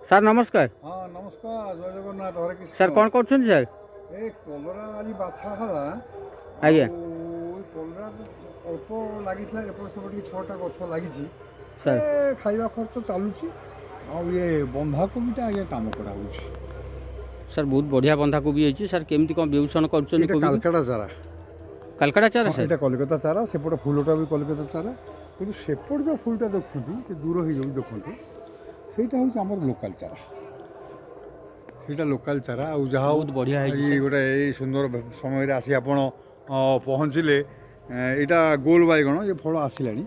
Sir ନମସ୍କାର। ହଁ ନମସ୍କାର, ଜୟ ଜଗନ୍ନାଥ, ହରେ କୃଷ୍ଣ। ସାର୍ କ'ଣ କରୁଛନ୍ତି ସାର୍? ଏ କଲରା ଆଜି ବାଛା ହେଲା। ଆଜ୍ଞା କଲରା ଅଳ୍ପ ଲାଗିଥିଲା, ଏପଟ ସେପଟ ଟିକେ 6ଟା ଗଛ ଲାଗିଛି। ସାର୍ ଖାଇବା ଖର୍ଚ୍ଚ ଚାଲୁଛି। ଆଉ ଇଏ ବନ୍ଧାକୋବିଟା ଆଜ୍ଞା କାମ କରାହେଉଛି। ସାର୍ ବହୁତ ବଢ଼ିଆ ବନ୍ଧାକୋବି ହେଇଛି। ସାର୍ କେମିତି କ'ଣ ବେଉଷଣ କରୁଛନ୍ତି ଏଇଟା କୋବିକୁ? କାଲକାଟା ଚାରା। କାଲକାଟା ଚାରା ହଁ, ସାର୍? ଏଇଟା କଲିକତା ଚାରା। ସେପଟ ଫୁଲଟା ବି କଲିକତା ଚାରା। କିନ୍ତୁ ସେପଟ ଯେଉଁ ଫୁଲଟା ଦେଖୁଛନ୍ତି, ସେ ଦୂର ହେଇଯାଉଛି ଦେଖନ୍ତୁ, ସେଇଟା ହେଉଛି ଆମର ଲୋକାଲ ଚାରା। ସେଇଟା ଲୋକାଲ ଚାରା। ଆଉ ଯାହା ହଉ ବହୁତ ବଢ଼ିଆ ହେଇଛି ଆଜି ସାର୍। ଗୋଟେ ଏଇ ସୁନ୍ଦର ସମୟରେ ଆସି ଆପଣ ପହଞ୍ଚିଲେ। ଏଇଟା ଗୋଲ ବାଇଗଣ, ଏ ଫଳ ଆସିଲାଣି।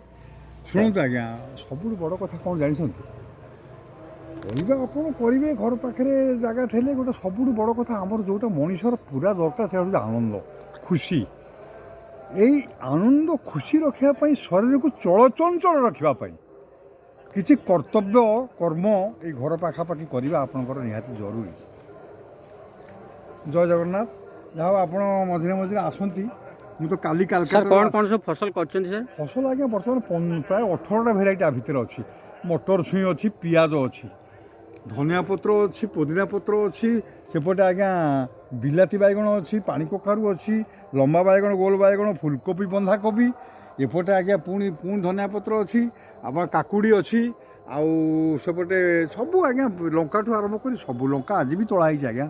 ଶୁଣନ୍ତୁ ଆଜ୍ଞା, ସବୁଠୁ ବଡ଼ କଥା କ'ଣ ଜାଣିଛନ୍ତି? ପରିବା ଆପଣ କରିବେ ଘର ପାଖରେ ଜାଗା ଥିଲେ। ଗୋଟେ ସବୁଠୁ ବଡ଼ କଥା ଆମର ଯେଉଁଟା ମଣିଷର ପୁରା ଦରକାର, ସେଇଟା ହେଉଛି ଆନନ୍ଦ, ଖୁସି। ଏଇ ଆନନ୍ଦ ଖୁସି ରଖିବା ପାଇଁ, ଶରୀରକୁ ଚଳଚଞ୍ଚଳ ରଖିବା ପାଇଁ କିଛି କର୍ତ୍ତବ୍ୟ କର୍ମ ଏଇ ଘର ପାଖାପାଖି କରିବା ଆପଣଙ୍କର ନିହାତି ଜରୁରୀ। ଜୟ ଜଗନ୍ନାଥ। ଯାହା ହଉ ଆପଣ ମଝିରେ ମଝିରେ ଆସନ୍ତି। ମୁଁ ତ କାଲି ସାର୍ କାଲକାଟାରୁ କ'ଣ କ'ଣ ସବୁ ଫସଲ କରିଛନ୍ତି ସାର୍? ଫସଲ ଆଜ୍ଞା ବର୍ତ୍ତମାନ ପ୍ରାୟ 18ଟା ଭେରାଇଟି ଆ ଭିତରେ ଅଛି। ମଟର ଛୁଇଁ ଅଛି, ପିଆଜ ଅଛି, ଧନିଆ ପତ୍ର ଅଛି, ପୋଦିନା ପତ୍ର ଅଛି। ସେପଟେ ଆଜ୍ଞା ବିଲାତି ବାଇଗଣ ଅଛି, ପାଣି କଖାରୁ ଅଛି, ଲମ୍ବା ବାଇଗଣ, ଗୋଲ ବାଇଗଣ, ଫୁଲକୋବି, ବନ୍ଧାକୋବି। ଏପଟେ ଆଜ୍ଞା ପୁଣି ଧନିଆ ପତ୍ର ଅଛି, ଆପଣ କାକୁଡ଼ି ଅଛି। ଆଉ ସେପଟେ ସବୁ ଆଜ୍ଞା ଲଙ୍କାଠୁ ଆରମ୍ଭ କରି ସବୁ, ଲଙ୍କା ଆଜି ବି ତୋଳା ହେଇଛି ଆଜ୍ଞା।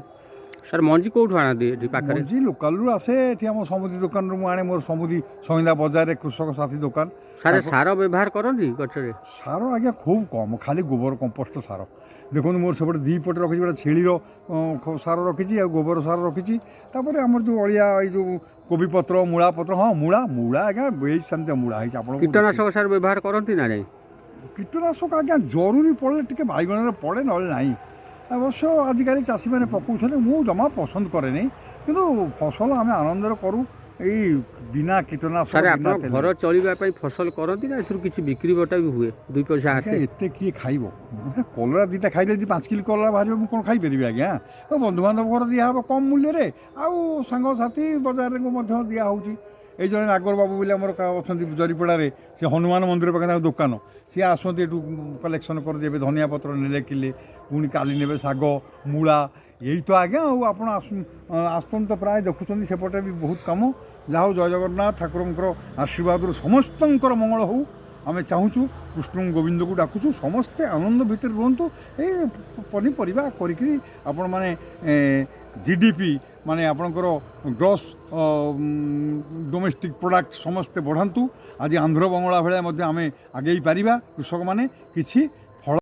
ସାର୍ ମଞ୍ଜି କେଉଁଠୁ ଆଣନ୍ତି ଏଠି ପାଖରେ? ମଞ୍ଜି ଲୋକାଲରୁ ଆସେ। ଏଠି ଆମ ସମୁଦି ଦୋକାନରୁ ମୁଁ ଆଣେ। ମୋର ସମୁଦି ସଇନ୍ଦା ବଜାରରେ କୃଷକ ସାଥୀ ଦୋକାନ। ସାର୍ ସାର ବ୍ୟବହାର କରନ୍ତି ଗଛରେ? ସାର ଆଜ୍ଞା ଖୁବ୍ କମ୍, ଖାଲି ଗୋବର କମ୍ପୋଷ୍ଟ ସାର। ଦେଖନ୍ତୁ ମୋର ସେପଟେ ଦୁଇ ପଟେ ରଖିଛି, ଗୋଟେ ଛେଳିର ସାର ରଖିଛି, ଆଉ ଗୋବର ସାର ରଖିଛି। ତାପରେ ଆମର ଯେଉଁ ଅଳିଆ, ଏଇ ଯେଉଁ କୋବି ପତ୍ର, ମୂଳା ପତ୍ର, ହଁ ମୂଳା ଆଜ୍ଞା ବେଶ ଶାନ୍ତି ମୂଳା ହେଇଛି ଆପଣଙ୍କୁ। କୀଟନାଶକ ସାର୍ ବ୍ୟବହାର କରନ୍ତି ନା ନାହିଁ? କୀଟନାଶକ ଆଜ୍ଞା ଜରୁରୀ ପଡ଼ିଲେ ଟିକେ ବାଇଗଣରେ ପଡ଼େ, ନହେଲେ ନାହିଁ। ଅବଶ୍ୟ ଆଜିକାଲି ଚାଷୀମାନେ ପକାଉଛନ୍ତି, ମୁଁ ଜମା ପସନ୍ଦ କରେନି। କିନ୍ତୁ ଫସଲ ଆମେ ଆନନ୍ଦରେ କରୁ, ଏଇ ବିନା କୀଟନାଶକ, ସାର୍ ବିନା ଆପଣ ତେଲରେ। ଘର ଚଳିବା ପାଇଁ ଫସଲ କରନ୍ତି ନା ଏଥିରୁ କିଛି ବିକ୍ରି ବଟା ବି ହୁଏ, ଦୁଇ ପଇସା ଆଜ୍ଞା ଆସେ? ଏତେ କିଏ ଖାଇବ? କଲରା ଦୁଇଟା ଖାଇଲେ ଯଦି 5 କିଲୋ କଲରା ବାହାରିବ, ମୁଁ କ'ଣ ଖାଇପାରିବି ଆଜ୍ଞା? ବନ୍ଧୁବାନ୍ଧବ ଘର ଦିଆହେବ କମ୍ ମୂଲ୍ୟରେ, ଆଉ ସାଙ୍ଗସାଥି ବଜାରରେ ମଧ୍ୟ ଦିଆହେଉଛି। ଏଇ ଜଣେ ନାଗର ବାବୁ ବୋଲି ଆମର ଅଛନ୍ତି ଜରିପଡ଼ାରେ, ସେ ହନୁମାନ ମନ୍ଦିର ପାଖରେ ତାଙ୍କ ଦୋକାନ। ସିଏ ଆସନ୍ତି ଏଠୁ କଲେକ୍ସନ୍ କରିଦେବେ। ଧନିଆ ପତ୍ର ନେଲେ କିଲେ, ପୁଣି କାଲି ନେବେ ଶାଗ, ମୂଳା। ଏଇ ତ ଆଜ୍ଞା। ଆଉ ଆପଣ ଆସନ୍ତୁ ତ, ପ୍ରାୟ ଦେଖୁଛନ୍ତି ସେପଟେ ବି ବହୁତ କାମ। ଯାହା ହଉ, ଜୟ ଜଗନ୍ନାଥ। ଠାକୁରଙ୍କର ଆଶୀର୍ବାଦରୁ ସମସ୍ତଙ୍କର ମଙ୍ଗଳ ହେଉ ଆମେ ଚାହୁଁଛୁ। କୃଷ୍ଣ ଗୋବିନ୍ଦକୁ ଡାକୁଛୁ, ସମସ୍ତେ ଆନନ୍ଦ ଭିତରେ ରୁହନ୍ତୁ। ଏଇ ପନିପରିବା କରିକି ଆପଣମାନେ ଜିଡିପି, ମାନେ ଆପଣଙ୍କର ଗ୍ରସ୍ ଡୋମେଷ୍ଟିକ୍ ପ୍ରଡ଼କ୍ଟ ସମସ୍ତେ ବଢ଼ାନ୍ତୁ। ଆଜି ଆନ୍ଧ୍ର ବଙ୍ଗଳା ଭଳିଆ ମଧ୍ୟ ଆମେ ଆଗେଇ ପାରିବା। କୃଷକମାନେ କିଛି